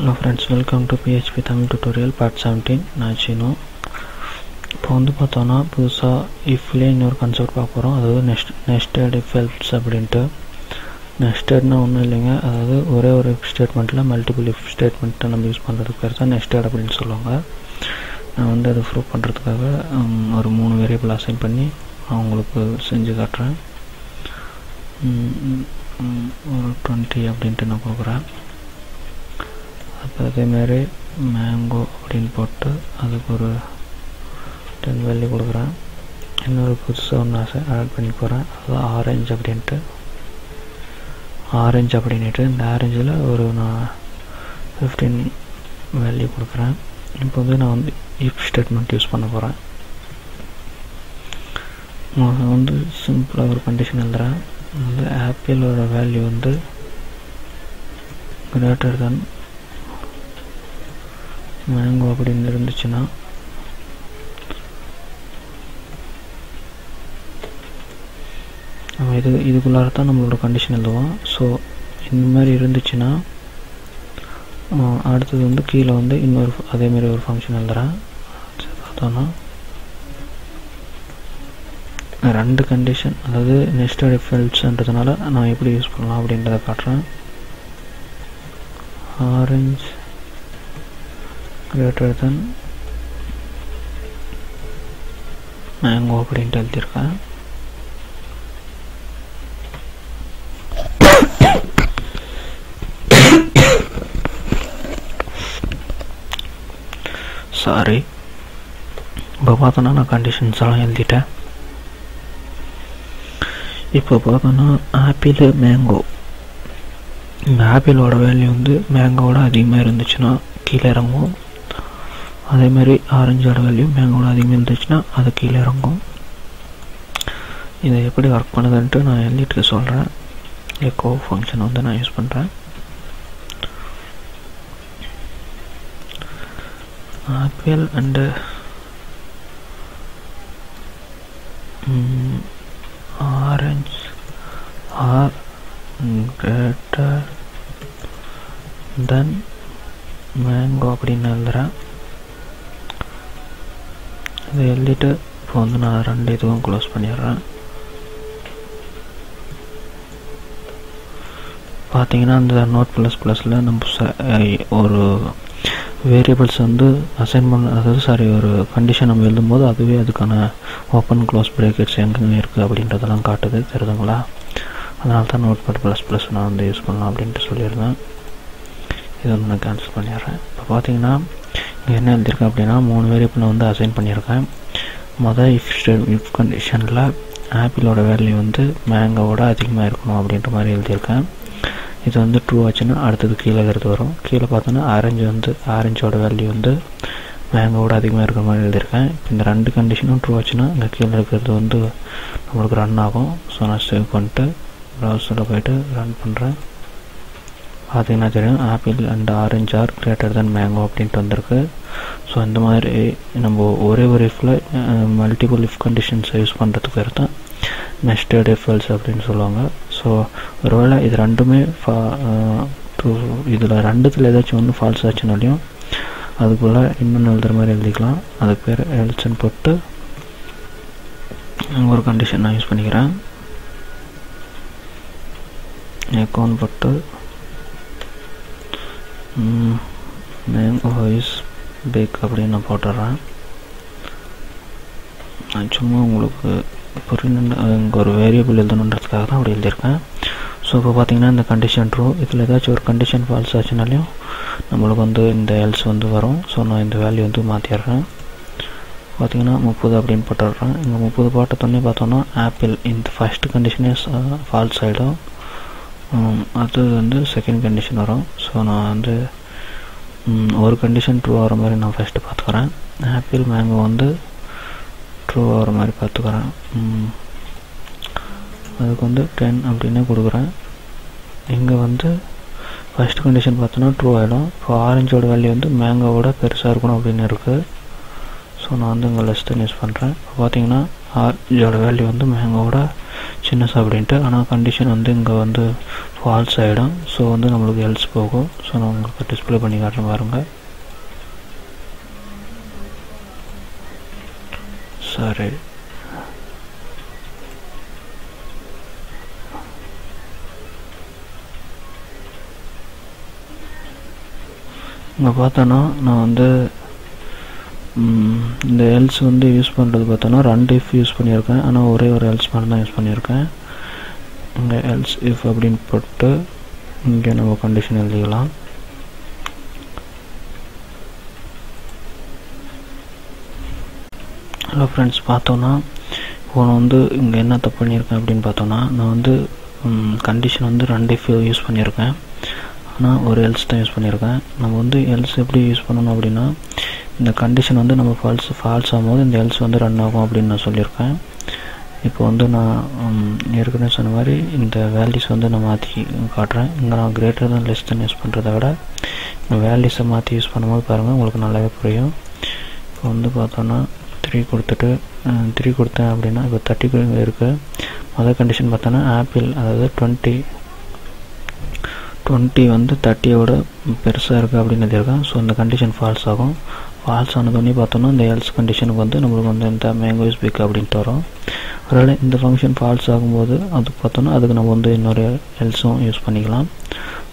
Hello friends, welcome to PHP Tamil tutorial part 17. நான் சீனு. இப்போ வந்து பார்த்தோன்னா புதுசாக இஃப்லேயே இன்னொரு கான்செப்ட் பார்க்க போகிறோம். அதாவது நெஸ்டட் இஃப் எல்ஸ் அப்படின்ட்டு. நெஸ்டட்னா ஒன்றும் இல்லைங்க, அதாவது ஒரே ஒரு இஃப் ஸ்டேட்மெண்ட்டில் மல்டிபிள் இஃப் ஸ்டேட்மெண்ட்டை நம்ம யூஸ் பண்ணுறதுக்கு பேர் தான் நெஸ்டட் அப்படின்னு சொல்லுவாங்க. நான் வந்து அதை ப்ரூவ் பண்ணுறதுக்காக ஒரு 3 வேரியபிள் அசைன் பண்ணி நான் உங்களுக்கு செஞ்சு காட்டுறேன். ஒரு 20 அப்படின்ட்டு நான் கொடுக்குறேன். அப்போ அதேமாதிரி மேங்கோ அப்படின்னு போட்டு அதுக்கு ஒரு 10 வேல்யூ கொடுக்குறேன். இன்னொரு புதுசாக ஒன்று ஆட் பண்ணி போகிறேன், அது ஆரஞ்சு அப்படின்ட்டு. ஆரஞ்சு அப்படின்ட்டு இந்த ஆரஞ்சில் ஒரு நான் 15 வேல்யூ கொடுக்குறேன். இப்போ வந்து நான் வந்து இஃப் ஸ்டேட்மெண்ட் யூஸ் பண்ண போகிறேன். நான் வந்து சிம்பிளாக ஒரு கண்டிஷன் எழுதுகிறேன். வந்து ஆப்பிளோட வேல்யூ வந்து கிரேட்டர் தென் மேங்கோ அப்படின்னு இருந்துச்சுன்னா நம்ம இதுக்குள்ளார தான் நம்மளோட கண்டிஷன் எழுதுவோம். ஸோ இந்த மாதிரி இருந்துச்சுன்னா அடுத்தது வந்து கீழே வந்து இன்னொரு அதேமாரி ஒரு ஃபங்க்ஷன் எழுதுகிறேன். பார்த்தோன்னா 2 கண்டிஷன், அதாவது நெஸ்டட் இஃப் எல்ஸ்ன்றதுனால நான் எப்படி யூஸ் பண்ணலாம் அப்படின்றத காட்டுறேன். ஆரஞ்சு greater than மேங்கோ அப்படின்ட்டு எழுதியிருக்கேன். சாரி, இப்போ பார்த்தோன்னா நான் கண்டிஷன்ஸ் எல்லாம் எழுதிட்டேன். இப்போ பார்த்தோன்னா ஆப்பிள் மேங்கோ, இந்த ஆப்பிளோட வேல்யூ வந்து மேங்கோவோட அதிகமாக இருந்துச்சுன்னா கீழே இறங்கும். அதேமாதிரி ஆரஞ்சோட வேல்யூ மேங்கோட அதிகமாக இருந்துச்சுன்னா அது கீழே இறங்கும். இதை எப்படி ஒர்க் பண்ணுதுன்ட்டு நான் எழுதிட்டு சொல்கிறேன். எக்கோ ஃபங்க்ஷன் வந்து நான் யூஸ் பண்ணுறேன். Apple and orange are greater than mango அப்படின்னு எழுதுகிறேன். இதை எழுதிட்டு இப்போ வந்து நான் 2 இதுவும் க்ளோஸ் பண்ணிடுறேன். பார்த்தீங்கன்னா அந்த Notepad++ல் நம்ம ஒரு வேரியபிள்ஸ் வந்து அசைன் பண்ண, அதாவது ஒரு கண்டிஷன் நம்ம எழுதும்போது அதுவே அதுக்கான ஓப்பன் க்ளோஸ் ப்ராக்கெட்ஸ் எங்கெங்கே இருக்குது அப்படின்றதெல்லாம் காட்டுது, தெரியுதுங்களா? அதனால தான் Notepad++ நான் வந்து யூஸ் பண்ணலாம் அப்படின்ட்டு சொல்லியிருந்தேன். இது வந்து நான் கேன்சல் பண்ணிடுறேன். இப்போ பார்த்தீங்கன்னா இங்கே என்ன எழுதியிருக்கேன் அப்படின்னா 3 வேரியபிள் வந்து அசைன் பண்ணியிருக்கேன். மொதல் இஃப் கண்டிஷனில் ஆப்பிளோட வேல்யூ வந்து மேங்கோவோட அதிகமாக இருக்கணும் அப்படின்ற மாதிரி எழுதியிருக்கேன். இது வந்து ட்ரூ ஆச்சுன்னா அடுத்தது கீழே இருக்கிறது வரும். கீழே பார்த்தோன்னா ஆரஞ்சோட வேல்யூ வந்து மேங்கோவோட அதிகமாக இருக்கிற மாதிரி எழுதியிருக்கேன். இப்போ இந்த 2 கண்டிஷனும் ட்ரூ ஆச்சுன்னா இங்கே கீழே இருக்கிறது வந்து நம்மளுக்கு ரன் ஆகும். ஸோ நான் சேவ் பண்ணிட்டு ப்ரௌசரில் போய்ட்டு ரன் பண்ணுறேன். பார்த்தீங்கன்னா தெரியும், apple and orange are greater than mango அப்படின்ட்டு வந்திருக்கு. ஸோ இந்த மாதிரி நம்ம ஒரே ஒரு இஃப்பில் மல்டிபிள் இஃப் கண்டிஷன்ஸை யூஸ் பண்ணுறதுக்கு பேர் தான் நெஸ்டட் இஃப் எல்ஸ் அப்படின்னு சொல்லுவாங்க. ஸோ ஒருவேளை இது ரெண்டுமே இதில் 2த்தில் ஏதாச்சும் ஒன்று ஃபால்ஸ் ஆச்சுனாலையும் அதுக்குள்ளே இன்னொன்று எழுதுகிற மாதிரி எழுதிக்கலாம். அதுக்கு பேர் எல்ஸ்ன்னு போட்டு ஒரு கண்டிஷன் நான் யூஸ் பண்ணிக்கிறேன். எக்கோன்னு போட்டு மேங்கோ இஸ் பிக் அப்படின்னு நான் போட்டுடுறேன். நான் சும்மா உங்களுக்கு புரியணுன்னு இங்கே ஒரு வேரியபிள் எழுதணுன்றதுக்காக தான் அப்படி எழுதியிருக்கேன். ஸோ இப்போ பார்த்தீங்கன்னா இந்த கண்டிஷன் ட்ரூ, இதில் ஏதாச்சும் ஒரு கண்டிஷன் ஃபால்ஸ் ஆச்சுனாலையும் நம்மளுக்கு வந்து இந்த எல்ஸ் வந்து வரும். ஸோ நான் இந்த வேல்யூ வந்து மாற்றிடுறேன். பார்த்தீங்கன்னா 30 அப்படின்னு போட்டுடுறேன். இங்கே 30 போட்டோன்னே பார்த்தோன்னா ஆப்பிள் இந்த ஃபஸ்ட்டு கண்டிஷனே ஃபால்ஸ் ஆகிடும். அது வந்து செகண்ட் கண்டிஷன் வரும். ஸோ நான் வந்து ஒரு கண்டிஷன் ட்ரூ ஆகிற மாதிரி நான் ஃபஸ்ட்டு பார்த்துக்கிறேன். ஆப்பிள் மேங்கோ வந்து ட்ரூ ஆகிற மாதிரி பார்த்துக்கிறேன். அதுக்கு வந்து 10 அப்படின்னு கொடுக்குறேன். இங்கே வந்து ஃபஸ்ட்டு கண்டிஷன் பார்த்தோன்னா ட்ரூ ஆகிடும். இப்போ ஆரஞ்சோட வேல்யூ வந்து மேங்கோவோட பெருசாக இருக்கணும் அப்படின்னு இருக்குது. ஸோ நான் வந்து இங்கே லெஸ் தென் யூஸ் பண்ணுறேன். இப்போ பார்த்தீங்கன்னா ஆரஞ்சோட வேல்யூ வந்து மேங்கோவோட சின்னஸ் அப்படின்ட்டு. ஆனால் கண்டிஷன் வந்து இங்கே வந்து ஃபால்ஸ் ஆகிடும். ஸோ வந்து நம்மளுக்கு எல்ஸ் போகும். ஸோ நான் உங்களுக்கு டிஸ்பிளே பண்ணி காட்டுறேன் பாருங்கள். சரி, இங்கே பார்த்தோன்னா நான் வந்து இந்த எல்ஸ் வந்து யூஸ் பண்ணுறது பார்த்தோன்னா 2 இஃப் யூஸ் பண்ணியிருக்கேன். ஆனால் ஒரே ஒரு எல்ஸ் மட்டும் தான் யூஸ் பண்ணியிருக்கேன். இங்கே எல்ஸ் இஃப் அப்படின்னு போட்டு இங்கே நம்ம கண்டிஷன் எழுதிக்கலாம். ஹலோ ஃப்ரெண்ட்ஸ், பார்த்தோன்னா இப்போ நான் வந்து இங்கே என்ன தப்பு பண்ணியிருக்கேன் அப்படின்னு பார்த்தோன்னா, நான் வந்து கண்டிஷன் வந்து 2 இஃப் யூஸ் பண்ணியிருக்கேன். ஆனால் ஒரு எல்ஸ் தான் யூஸ் பண்ணியிருக்கேன். நம்ம வந்து எல்ஸ் எப்படி யூஸ் பண்ணணும் அப்படின்னா, இந்த கண்டிஷன் வந்து நம்ம ஃபால்ஸ் ஆகும்போது இந்த எல்ஸ் வந்து ரன் ஆகும் அப்படின்னு நான் சொல்லியிருக்கேன். இப்போ வந்து நான் ஏற்கனவே சொன்ன மாதிரி இந்த வேல்யூஸ் வந்து நான் மாற்றி காட்டுறேன். இங்கே நான் கிரேட்டர் தான் லெஸ் தான் யூஸ் பண்ணுறத விட இந்த வேல்யூஸை மாற்றி யூஸ் பண்ணும்போது பாருங்கள் உங்களுக்கு நல்லாவே புரியும். இப்போ வந்து பார்த்தோன்னா 3 கொடுத்துட்டு 3 கொடுத்தேன் அப்படின்னா இப்போ 30 இருக்குது. மொதல் கண்டிஷன் பார்த்தோன்னா ஆப்பிள், அதாவது 20 வந்து 30யோட பெருசாக இருக்குது அப்படின்னு எழுதியிருக்கேன். ஸோ இந்த கண்டிஷன் ஃபால்ஸ் ஆகும். ஃபால்ஸ் ஆனதோடனே பார்த்தோன்னா இந்த எல்ஸ் கண்டிஷனுக்கு வந்து நம்மளுக்கு வந்து இந்த மேங்கோ இஸ் பிக் அப்படின்ட்டு வரும். அதனால் இந்த ஃபங்க்ஷன் ஃபால்ஸ் ஆகும்போது அது பார்த்தோன்னா அதுக்கு நம்ம வந்து இன்னொரு எல்ஸும் யூஸ் பண்ணிக்கலாம்.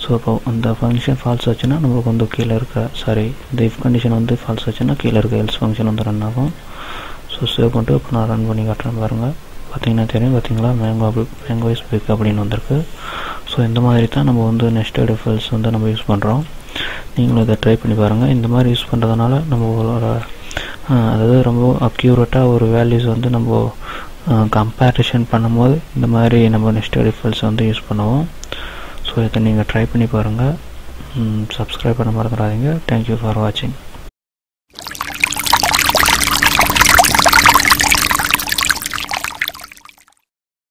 ஸோ இப்போ அந்த ஃபங்க்ஷன் ஃபால்ஸ் ஆச்சுன்னா நம்மளுக்கு வந்து கீழே இருக்க இந்த இஃப் கண்டிஷன் வந்து ஃபால்ஸ் ஆச்சுன்னா கீழே இருக்க எல்ஸ் ஃபங்க்ஷன் வந்து ரன் ஆகும். ஸோ சேவ் பண்ணிட்டு இப்போ நான் ரன் பண்ணி காட்டுறேன் பாருங்கள். பார்த்தீங்கன்னா தெரியும், பார்த்தீங்களா மேங்கோ இஸ் பிக் அப்படின்னு வந்திருக்கு. ஸோ இந்த மாதிரி தான் நம்ம வந்து நெஸ்டட் இஃப் எல்ஸ் வந்து நம்ம யூஸ் பண்ணுறோம். நீங்களும் இதை ட்ரை பண்ணி பாருங்கள். இந்த மாதிரி யூஸ் பண்ணுறதுனால நம்மளோட அதாவது ரொம்ப அக்யூரேட்டாக ஒரு வேல்யூஸ் வந்து நம்ம கம்பேரிஷன் பண்ணும்போது இந்த மாதிரி நம்ம நெஸ்டட் இஃப் எல்ஸ் வந்து யூஸ் பண்ணுவோம். ஸோ இதை நீங்கள் ட்ரை பண்ணி பாருங்கள். சப்ஸ்கிரைப் பண்ண மறந்துடாதீங்க. தேங்க்யூ ஃபார் வாட்சிங்.